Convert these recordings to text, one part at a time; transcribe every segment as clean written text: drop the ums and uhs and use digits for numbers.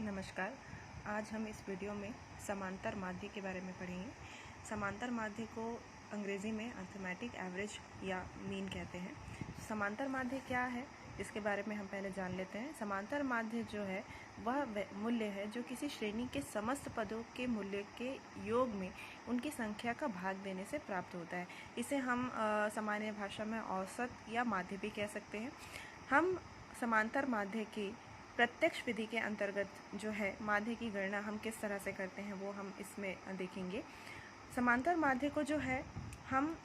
नमस्कार। आज हम इस वीडियो में समांतर माध्य के बारे में पढ़ेंगे। समांतर माध्य को अंग्रेज़ी में अर्थमेटिक एवरेज या मीन कहते हैं। समांतर माध्य क्या है इसके बारे में हम पहले जान लेते हैं। समांतर माध्य जो है वह मूल्य है जो किसी श्रेणी के समस्त पदों के मूल्य के योग में उनकी संख्या का भाग देने से प्राप्त होता है। इसे हम सामान्य भाषा में औसत या माध्य भी कह सकते हैं। हम समांतर माध्य की प्रत्यक्ष विधि के अंतर्गत जो है माध्य की गणना हम किस तरह से करते हैं वो हम इसमें देखेंगे। समांतर माध्य को जो है हम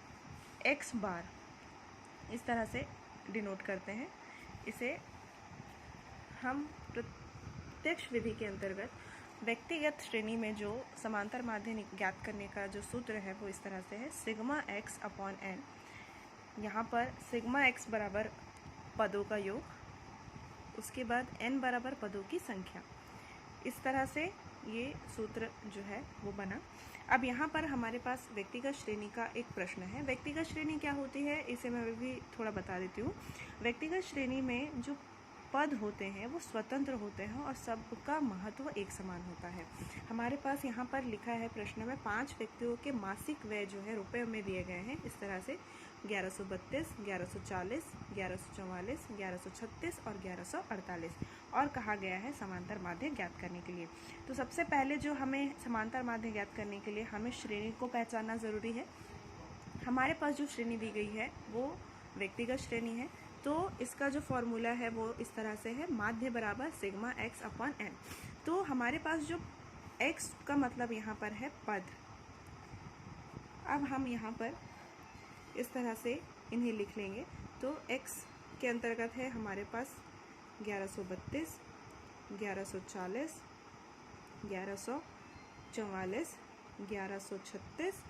x बार इस तरह से डिनोट करते हैं। इसे हम प्रत्यक्ष विधि के अंतर्गत व्यक्तिगत श्रेणी में जो समांतर माध्य ज्ञात करने का जो सूत्र है वो इस तरह से है, सिग्मा x अपॉन n। यहाँ पर सिग्मा x बराबर पदों का योग, उसके बाद n बराबर पदों की संख्या। इस तरह से ये सूत्र जो है वो बना। अब यहाँ पर हमारे पास व्यक्तिगत श्रेणी का एक प्रश्न है। व्यक्तिगत श्रेणी क्या होती है इसे मैं भी थोड़ा बता देती हूँ। व्यक्तिगत श्रेणी में जो पद होते हैं वो स्वतंत्र होते हैं और सबका महत्व एक समान होता है। हमारे पास यहाँ पर लिखा है प्रश्न में 5 व्यक्तियों के मासिक व्यय जो है रुपए में दिए गए हैं इस तरह से 1132, 1140, 1144, 1136 और 1148 और कहा गया है समांतर माध्य ज्ञात करने के लिए। तो सबसे पहले जो हमें समांतर माध्य ज्ञात करने के लिए हमें श्रेणी को पहचानना ज़रूरी है। हमारे पास जो श्रेणी दी गई है वो व्यक्तिगत श्रेणी है, तो इसका जो फॉर्मूला है वो इस तरह से है, माध्य बराबर सिग्मा x अपॉन n। तो हमारे पास जो x का मतलब यहाँ पर है पद। अब हम यहाँ पर इस तरह से इन्हें लिख लेंगे। तो x के अंतर्गत है हमारे पास 1132, 1140, 1144, 1136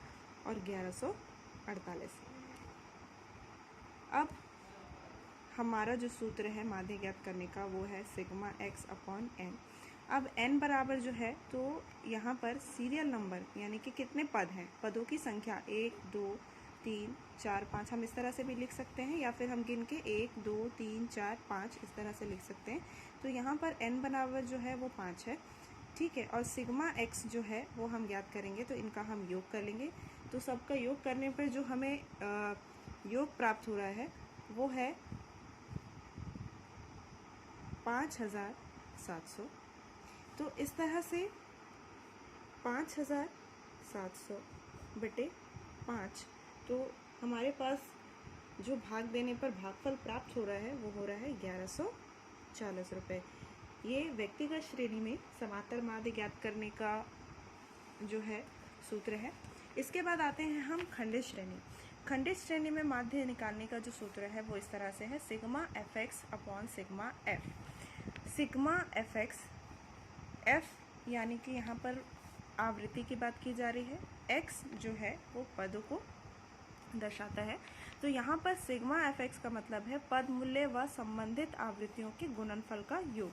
और 1148। अब हमारा जो सूत्र है माध्य ज्ञात करने का वो है सिग्मा x अपॉन n। अब n बराबर जो है तो यहाँ पर सीरियल नंबर यानी कि कितने पद हैं, पदों की संख्या 1 2 3 4 5 हम इस तरह से भी लिख सकते हैं, या फिर हम गिन के 1 2 3 4 5 इस तरह से लिख सकते हैं। तो यहाँ पर n बराबर जो है वो 5 है, ठीक है। और सिग्मा x जो है वो हम ज्ञात करेंगे तो इनका हम योग कर लेंगे। तो सबका योग करने पर जो हमें योग प्राप्त हो रहा है वो है 5700। तो इस तरह से 5700 बटे 5, तो हमारे पास जो भाग देने पर भागफल प्राप्त हो रहा है वो हो रहा है 1140 रुपये। ये व्यक्तिगत श्रेणी में समांतर माध्य ज्ञात करने का जो है सूत्र है। इसके बाद आते हैं हम खंडित श्रेणी। खंडित श्रेणी में माध्य निकालने का जो सूत्र है वो इस तरह से है, sigma fx upon sigma f। Sigma fx, f यानी कि यहाँ पर आवृत्ति की बात की जा रही है, x जो है वो पदों को दर्शाता है। तो यहाँ पर सिग्मा fx का मतलब है पद मूल्य व संबंधित आवृत्तियों के गुणनफल का योग,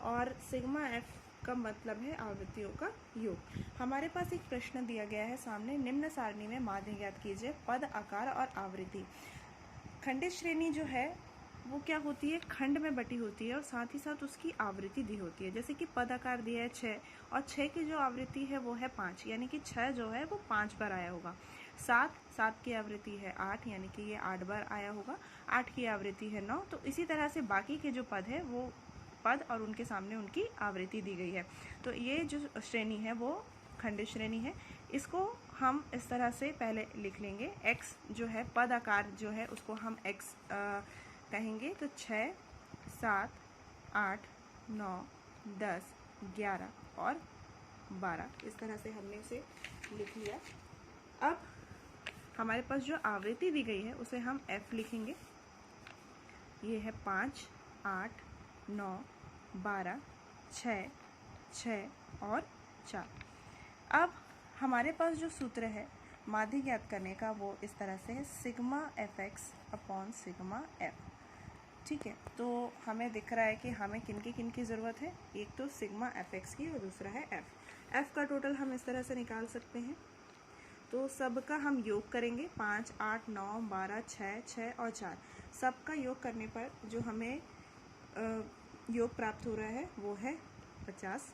और सिग्मा f का मतलब है आवृत्तियों का योग। हमारे पास एक प्रश्न दिया गया है सामने, निम्न सारणी में माध्य ज्ञात कीजिए, पद, आकार और आवृत्ति। खंडित श्रेणी जो है वो क्या होती है, खंड में बटी होती है और साथ ही साथ उसकी आवृत्ति दी होती है। जैसे कि पद आकार दिया है 6 और 6 की जो आवृत्ति है वो है 5, यानी कि 6 जो है वो 5 बार आया होगा। 7 की आवृत्ति है 8, यानी कि ये 8 बार आया होगा। 8 की आवृत्ति है 9। तो इसी तरह से बाकी के जो पद है वो पद और उनके सामने उनकी आवृत्ति दी गई है। तो ये जो श्रेणी है वो खंडित श्रेणी है। इसको हम इस तरह से पहले लिख लेंगे, x जो है पद आकार जो है उसको हम x कहेंगे। तो 6 7 8 9 10 11 और 12 इस तरह से हमने उसे लिख लिया। अब हमारे पास जो आवृत्ति दी गई है उसे हम f लिखेंगे। ये है 5 8 9 12 6 6 और 4। अब हमारे पास जो सूत्र है माध्य ज्ञात करने का वो इस तरह से है, sigma fx upon sigma f, ठीक है। तो हमें दिख रहा है कि हमें किन की ज़रूरत है, एक तो सिग्मा fx की और दूसरा है f का टोटल हम इस तरह से निकाल सकते हैं। तो सबका हम योग करेंगे, 5 8 9 12 6 6 और 4, सबका योग करने पर जो हमें योग प्राप्त हो रहा है वो है 50।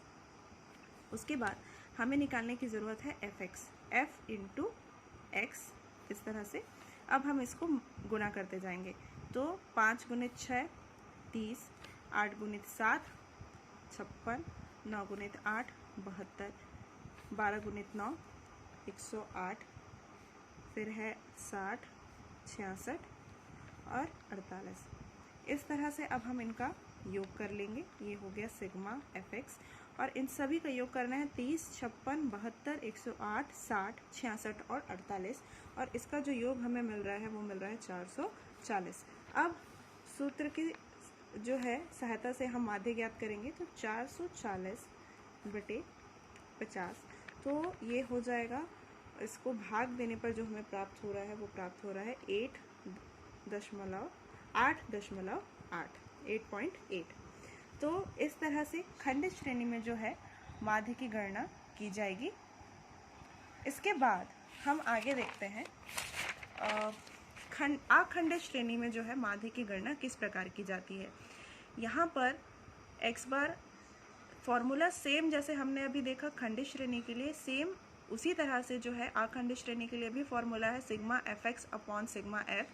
उसके बाद हमें निकालने की ज़रूरत है fx, f इंटू एक्स, इस तरह से। अब हम इसको गुना करते जाएंगे, तो 5 गुणित 6 30, 8 गुणित 7 56, 9 गुणित 8 72, 12 गुणित 9 108, फिर है 60, 66 और 48। इस तरह से अब हम इनका योग कर लेंगे। ये हो गया सिग्मा fx, और इन सभी का योग करना है 30, 56, 72, 108, 60, 66 और 48, और इसका जो योग हमें मिल रहा है वो मिल रहा है 440। अब सूत्र की जो है सहायता से हम माध्य ज्ञात करेंगे, तो 440 बटे 50, तो ये हो जाएगा। इसको भाग देने पर जो हमें प्राप्त हो रहा है वो प्राप्त हो रहा है 8.8। तो इस तरह से खंडित श्रेणी में जो है माध्य की गणना की जाएगी। इसके बाद हम आगे देखते हैं अखंडित श्रेणी में जो है माध्य की गणना किस प्रकार की जाती है। यहाँ पर x बार फॉर्मूला सेम जैसे हमने अभी देखा खंडित श्रेणी के लिए, सेम उसी तरह से जो है अखंडित श्रेणी के लिए भी फॉर्मूला है sigma fx upon sigma f,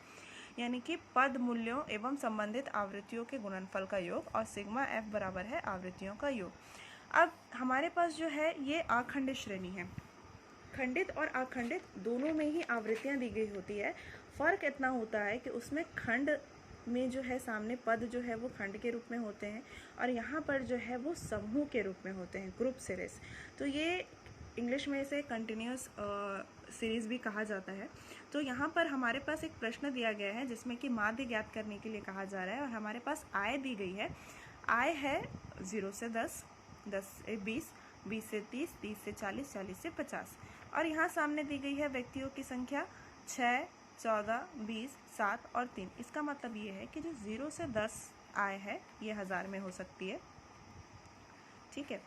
यानी कि पद मूल्यों एवं संबंधित आवृत्तियों के गुणनफल का योग, और सिग्मा f बराबर है आवृत्तियों का योग। अब हमारे पास जो है ये अखंडित श्रेणी है। खंडित और अखंडित दोनों में ही आवृत्तियां दी गई होती है। फर्क इतना होता है कि उसमें खंड में जो है सामने पद जो है वो खंड के रूप में होते हैं, और यहाँ पर जो है वो समूह के रूप में होते हैं, ग्रुप सीरीज। तो ये इंग्लिश में इसे कंटिन्यूस सीरीज भी कहा जाता है। तो यहाँ पर हमारे पास एक प्रश्न दिया गया है जिसमें कि माध्य ज्ञात करने के लिए कहा जा रहा है, और हमारे पास आय दी गई है। आय है 0 से 10, 10 से 20, 20 से 30, 30 से 40, 40 से 50, और यहाँ सामने दी गई है व्यक्तियों की संख्या 6, 14, 20, 7 और 3। इसका मतलब ये है कि जो 0 से 10 आय है ये 1000 में हो सकती है, ठीक है।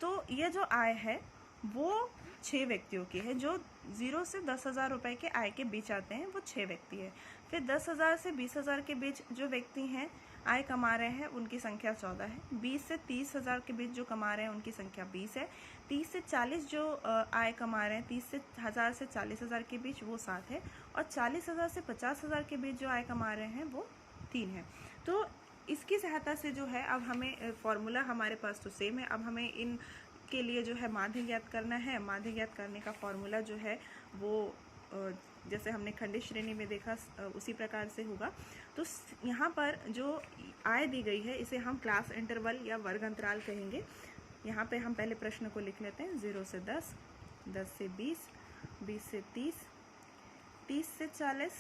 तो ये जो आय है वो 6 व्यक्तियों की है। जो 0 से 10,000 रुपए के आय के बीच आते हैं वो 6 व्यक्ति है। फिर 10,000 से 20,000 के बीच जो व्यक्ति हैं आय कमा रहे हैं उनकी संख्या 14 है। 20 से 30,000 के बीच जो कमा रहे हैं उनकी संख्या 20 है। 30 से 40 जो आय कमा रहे हैं, 30,000 से 40,000 के बीच, वो 7 है। और 40,000 से 50,000 के बीच जो आय कमा रहे हैं वो 3 है। तो इसकी सहायता से जो है अब हमें फॉर्मूला हमारे पास तो सेम है। अब हमें इन के लिए जो है माध्य ज्ञात करना है। माध्य ज्ञात करने का फॉर्मूला जो है वो जैसे हमने खंडित श्रेणी में देखा उसी प्रकार से होगा। तो यहाँ पर जो आय दी गई है इसे हम क्लास इंटरवल या वर्ग अंतराल कहेंगे। यहाँ पे हम पहले प्रश्न को लिख लेते हैं। 0 से 10, 10 से 20, 20 से 30, 30 से 40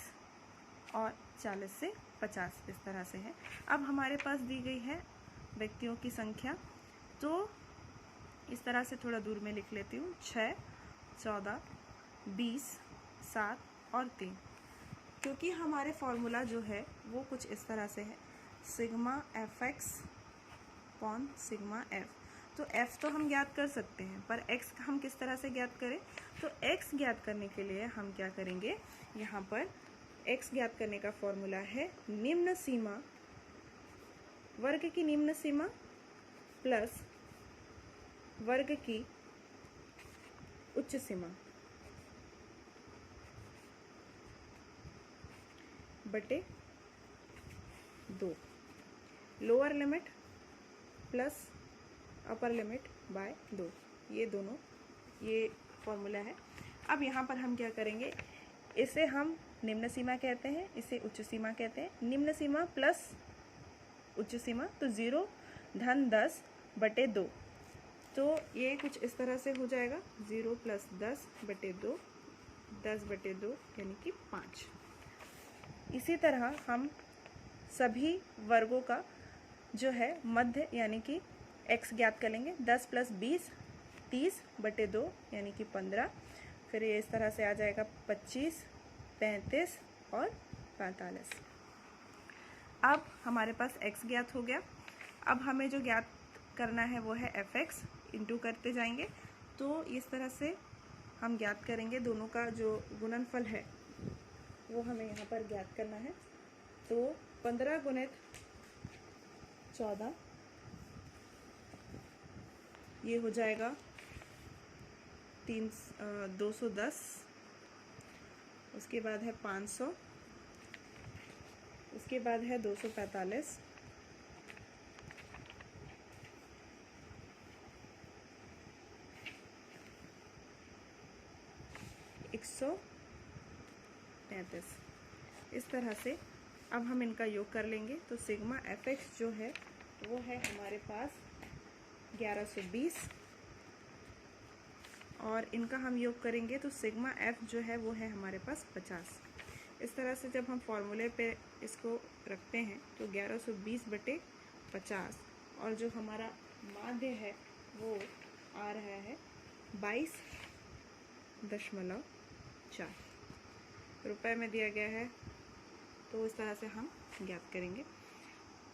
और 40 से 50, इस तरह से है। अब हमारे पास दी गई है व्यक्तियों की संख्या, तो इस तरह से थोड़ा दूर में लिख लेती हूँ। 6, 14, 20, 7 और 3। क्योंकि हमारे फॉर्मूला जो है वो कुछ इस तरह से है, sigma fx upon sigma f। तो f तो हम ज्ञात कर सकते हैं, पर x हम किस तरह से ज्ञात करें? तो x ज्ञात करने के लिए हम क्या करेंगे, यहाँ पर x ज्ञात करने का फॉर्मूला है निम्न सीमा, वर्ग की निम्न सीमा प्लस वर्ग की उच्च सीमा बटे 2, lower limit plus upper limit by 2, ये दोनों ये फॉर्मूला है। अब यहाँ पर हम क्या करेंगे, इसे हम निम्न सीमा कहते हैं, इसे उच्च सीमा कहते हैं। निम्न सीमा प्लस उच्च सीमा, तो 0 धन 10 बटे 2, तो ये कुछ इस तरह से हो जाएगा। 0 प्लस 10 बटे 2, 10 बटे 2 यानी कि 5। इसी तरह हम सभी वर्गों का जो है मध्य यानी कि x ज्ञात कर लेंगे। 10 प्लस 20, 30 बटे 2 यानी कि 15। फिर ये इस तरह से आ जाएगा 25, 35 और 45। अब हमारे पास x ज्ञात हो गया। अब हमें जो ज्ञात करना है वो है fx, इंटू करते जाएंगे। तो इस तरह से हम ज्ञात करेंगे, दोनों का जो गुणनफल है वो हमें यहाँ पर ज्ञात करना है। तो 15 गुणित 14 ये हो जाएगा 210, उसके बाद है 500, उसके बाद है 245, एक 133। इस तरह से अब हम इनका योग कर लेंगे तो सिग्मा एफ एक्स जो है वो है हमारे पास 1120, और इनका हम योग करेंगे तो सिग्मा एफ जो है वो है हमारे पास 50। इस तरह से जब हम फॉर्मूले पे इसको रखते हैं तो 1120/50, और जो हमारा माध्य है वो आ रहा है 22.4 रुपए में दिया गया है। तो इस तरह से हम ज्ञात करेंगे।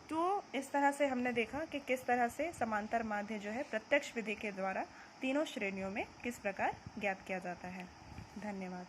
तो इस तरह से हमने देखा कि किस तरह से समांतर माध्य जो है प्रत्यक्ष विधि के द्वारा तीनों श्रेणियों में किस प्रकार ज्ञात किया जाता है। धन्यवाद।